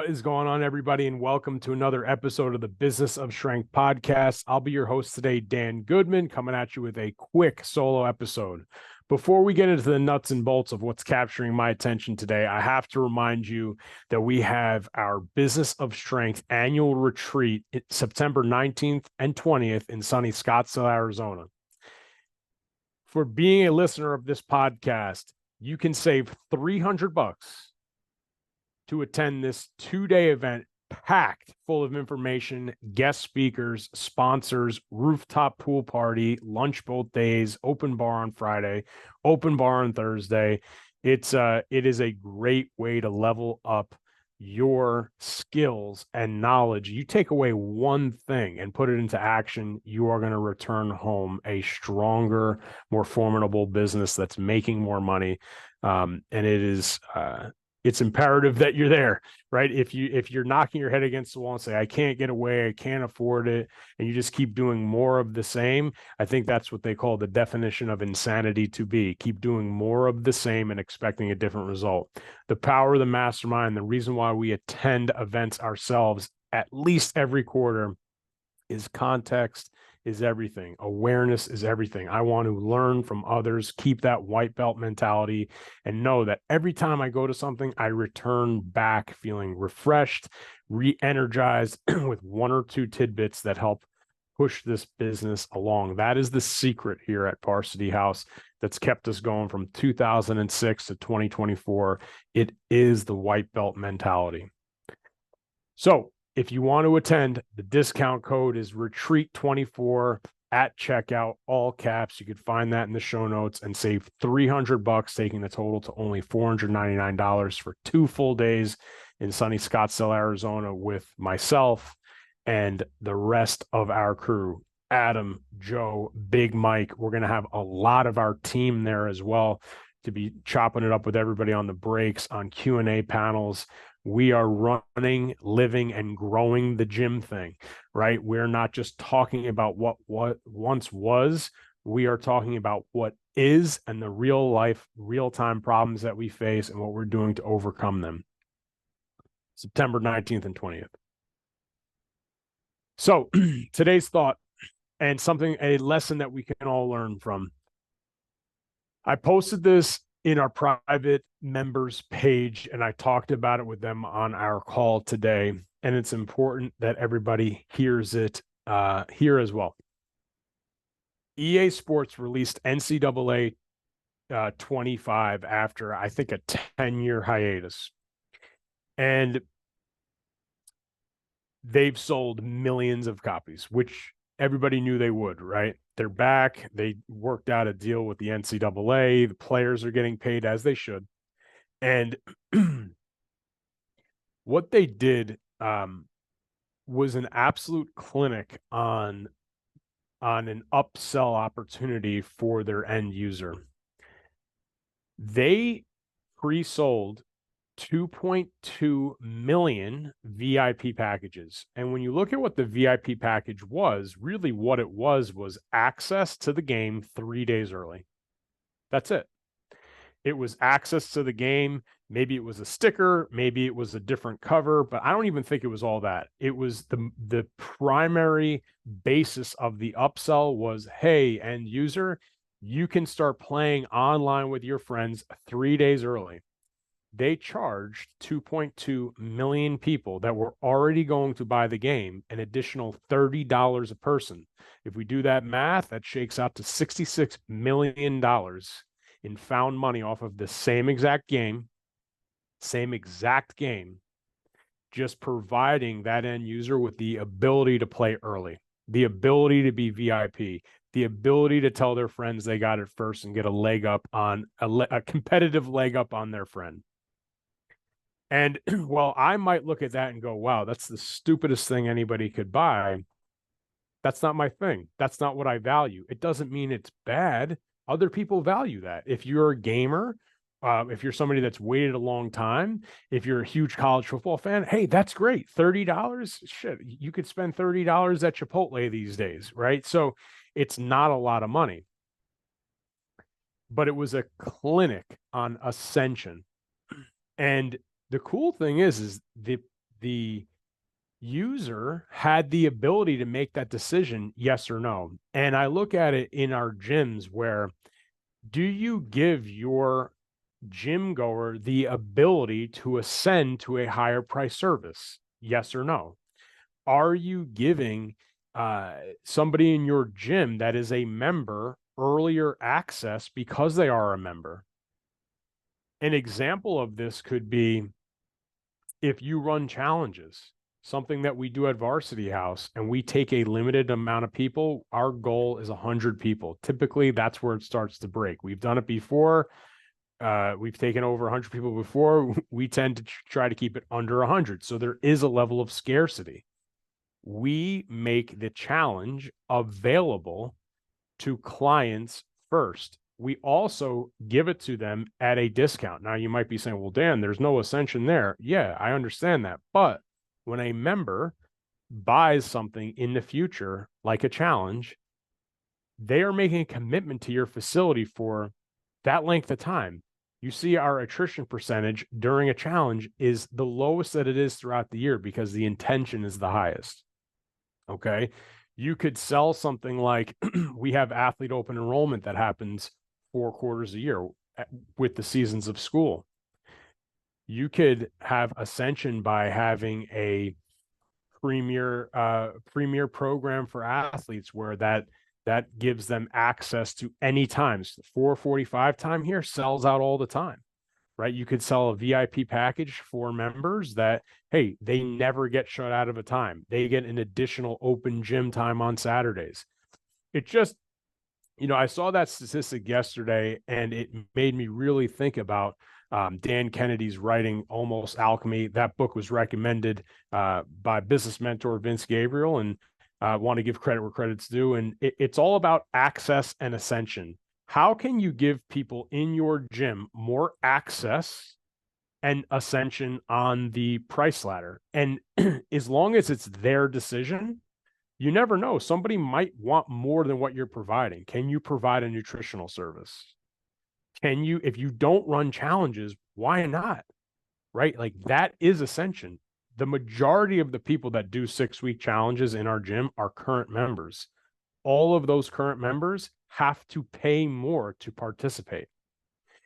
What is going on, everybody, and welcome to another episode of the Business of Strength podcast. I'll be your host today, Dan Goodman, coming at you with a quick solo episode. Before we get into the nuts and bolts of what's capturing my attention today, I have to remind you that we have our Business of Strength annual retreat September 19th and 20th in sunny Scottsdale, Arizona. For being a listener of this podcast, you can save $300 to attend this 2-day event packed full of information, guest speakers, sponsors, rooftop pool party, lunch both days, open bar on Friday, open bar on Thursday. It is a great way to level up your skills and knowledge. You take away one thing and put it into action, you are going to return home a stronger, more formidable business that's making more money. And it's imperative that you're there, right? If you're knocking your head against the wall and say, I can't get away, I can't afford it, and you just keep doing more of the same, I think that's what they call the definition of insanity to be. Keep doing more of the same and expecting a different result. The power of the mastermind, the reason why we attend events ourselves at least every quarter is context is everything. Awareness is everything. I want to learn from others, keep that white belt mentality, and know that every time I go to something, I return back feeling refreshed, re-energized with one or two tidbits that help push this business along. That is the secret here at Varsity House that's kept us going from 2006 to 2024. It is the white belt mentality. So if you want to attend, the discount code is retreat24 at checkout, all caps. You could find that in the show notes and save $300, taking the total to only $499 for 2 full days in sunny Scottsdale, Arizona, with myself and the rest of our crew. Adam, Joe, Big Mike. We're going to have a lot of our team there as well to be chopping it up with everybody on the breaks, on Q&A panels. We are running, living, and growing the gym thing, right? We're not just talking about what once was. We are talking about what is and the real life, real-time problems that we face and what we're doing to overcome them. September 19th and 20th. So today's thought and a lesson that we can all learn from. I posted this in our private members page, and I talked about it with them on our call today, and it's important that everybody hears it here as well. EA Sports released NCAA 25 after, I think, a 10-year hiatus, and they've sold millions of copies, which everybody knew they would, right? They're back. They worked out a deal with the NCAA. The players are getting paid as they should. And what they did was an absolute clinic on an upsell opportunity for their end user. They pre-sold 2.2 million VIP packages. And when you look at what the VIP package was, really what it was access to the game 3 days early. That's it. It was access to the game. Maybe it was a sticker, maybe it was a different cover, but I don't even think it was all that. It was the primary basis of the upsell was, hey, end user, you can start playing online with your friends 3 days early. They charged 2.2 million people that were already going to buy the game an additional $30 a person. If we do that math, that shakes out to $66 million in found money off of the same exact game, just providing that end user with the ability to play early, the ability to be VIP, the ability to tell their friends they got it first and get a competitive leg up on their friend. And while I might look at that and go, wow, that's the stupidest thing anybody could buy, that's not my thing. That's not what I value. It doesn't mean it's bad. Other people value that. If you're a gamer, if you're somebody that's waited a long time, if you're a huge college football fan, hey, that's great. $30, shit, you could spend $30 at Chipotle these days, right? So it's not a lot of money. But it was a clinic on ascension. And the cool thing is the user had the ability to make that decision, yes or no. And I look at it in our gyms where, do you give your gym goer the ability to ascend to a higher price service? Yes or no? Are you giving somebody in your gym that is a member earlier access because they are a member? An example of this could be if you run challenges, something that we do at Varsity House, and we take a limited amount of people. Our goal is 100 people. Typically, that's where it starts to break. We've done it before. We've taken over 100 people before. We tend to try to keep it under 100. So there is a level of scarcity. We make the challenge available to clients first. We also give it to them at a discount. Now, you might be saying, well, Dan, there's no ascension there. Yeah, I understand that. But when a member buys something in the future, like a challenge, they are making a commitment to your facility for that length of time. You see, our attrition percentage during a challenge is the lowest that it is throughout the year because the intention is the highest. Okay. You could sell something like we have athlete open enrollment that happens 4 quarters a year with the seasons of school. You could have ascension by having a premier program for athletes where that gives them access to any times. 4:45 time here sells out all the time, right? You could sell a VIP package for members that, hey, they never get shut out of a time. They get an additional open gym time on Saturdays. It just, I saw that statistic yesterday and it made me really think about Dan Kennedy's writing Almost Alchemy. That book was recommended by business mentor Vince Gabriel, and I want to give credit where credit's due. And it's all about access and ascension. How can you give people in your gym more access and ascension on the price ladder? And as long as it's their decision, you never know. Somebody might want more than what you're providing. Can you provide a nutritional service? Can you, if you don't run challenges, why not? Right? Like that is ascension. The majority of the people that do 6-week challenges in our gym are current members. All of those current members have to pay more to participate.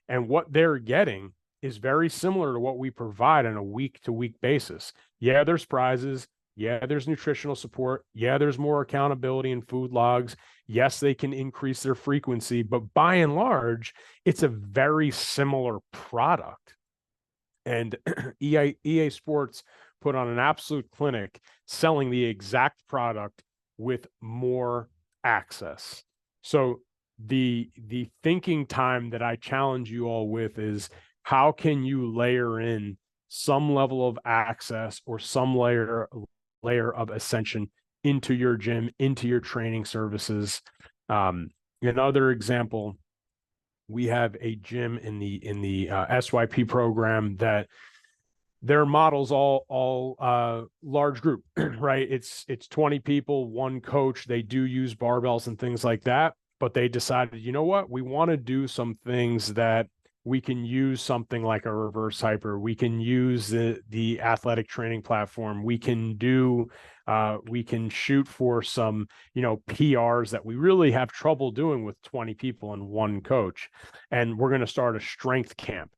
And what they're getting is very similar to what we provide on a week-to-week basis. Yeah, there's prizes. Yeah, there's nutritional support. Yeah, there's more accountability and food logs. Yes, they can increase their frequency, but by and large, it's a very similar product. And EA Sports put on an absolute clinic selling the exact product with more access. So the thinking time that I challenge you all with is, how can you layer in some level of access or some layer of ascension into your gym, into your training services? Another example, we have a gym in the SYP program that their models all large group, right? It's 20 people, one coach. They do use barbells and things like that, but they decided, you know what? We want to do some things that we can use, something like a reverse hyper. We can use the athletic training platform. We can shoot for some, PRs that we really have trouble doing with 20 people and one coach. And we're going to start a strength camp.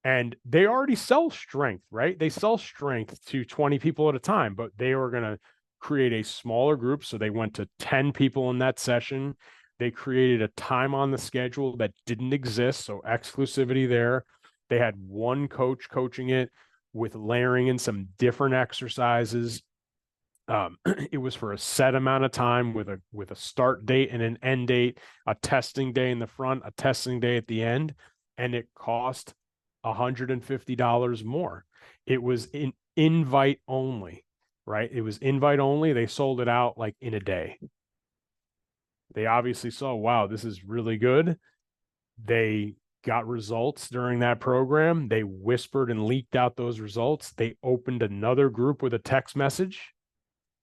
And they already sell strength, right? They sell strength to 20 people at a time, but they were going to create a smaller group. So they went to 10 people in that session. They created a time on the schedule that didn't exist. So exclusivity there. They had one coach coaching it with layering in some different exercises. It was for a set amount of time with a start date and an end date, a testing day in the front, a testing day at the end. And it cost $150 more. It was invite only, right? It was invite only. They sold it out like in a day. They obviously saw, wow, this is really good. They got results during that program. They whispered and leaked out those results. They opened another group with a text message.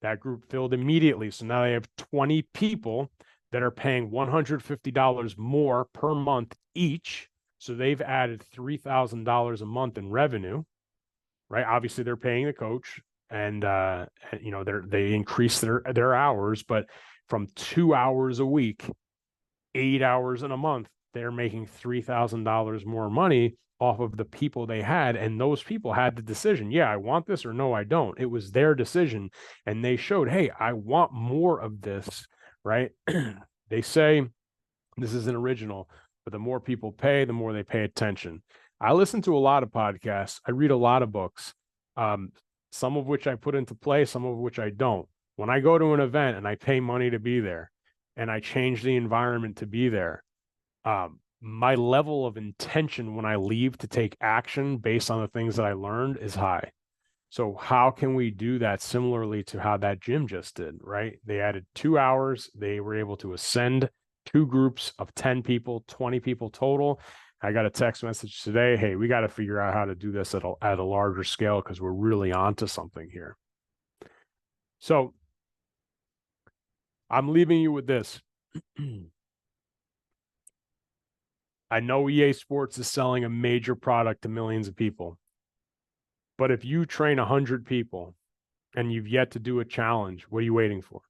That group filled immediately. So now they have 20 people that are paying $150 more per month each. So they've added $3,000 a month in revenue, right? Obviously, they're paying the coach, and they increase their hours, but from 2 hours a week, 8 hours in a month, they're making $3,000 more money off of the people they had. And those people had the decision. Yeah, I want this, or no, I don't. It was their decision. And they showed, hey, I want more of this, right? They say this isn't original, but the more people pay, the more they pay attention. I listen to a lot of podcasts. I read a lot of books, some of which I put into play, some of which I don't. When I go to an event and I pay money to be there and I change the environment to be there, my level of intention when I leave to take action based on the things that I learned is high. So how can we do that similarly to how that gym just did, right? They added 2 hours. They were able to ascend 2 groups of 10 people, 20 people total. I got a text message today. Hey, we got to figure out how to do this at a larger scale because we're really onto something here. So I'm leaving you with this. I know EA Sports is selling a major product to millions of people. But if you train 100 people and you've yet to do a challenge, what are you waiting for?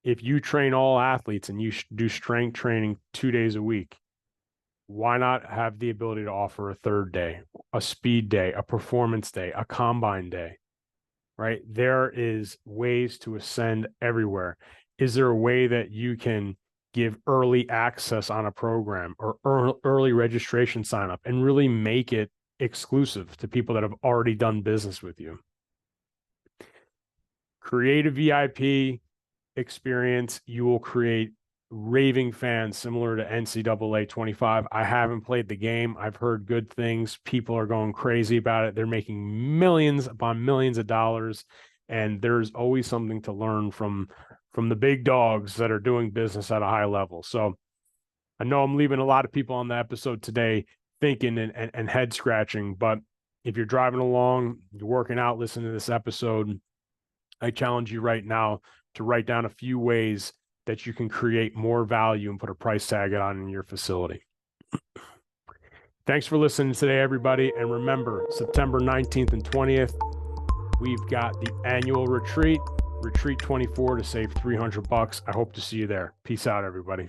If you train all athletes and you do strength training 2 days a week, why not have the ability to offer a third day, a speed day, a performance day, a combine day, right? There is ways to ascend everywhere. Is there a way that you can give early access on a program or early registration sign up and really make it exclusive to people that have already done business with you? Create a VIP experience. You will create raving fans similar to NCAA25. I haven't played the game. I've heard good things. People are going crazy about it. They're making millions upon millions of dollars, and there's always something to learn from the big dogs that are doing business at a high level. So I know I'm leaving a lot of people on the episode today thinking and head scratching, but if you're driving along, you're working out, listening to this episode, I challenge you right now to write down a few ways that you can create more value and put a price tag on in your facility. Thanks for listening today, everybody. And remember, September 19th and 20th, we've got the annual retreat, Retreat 24, to save $300. I hope to see you there. Peace out, everybody.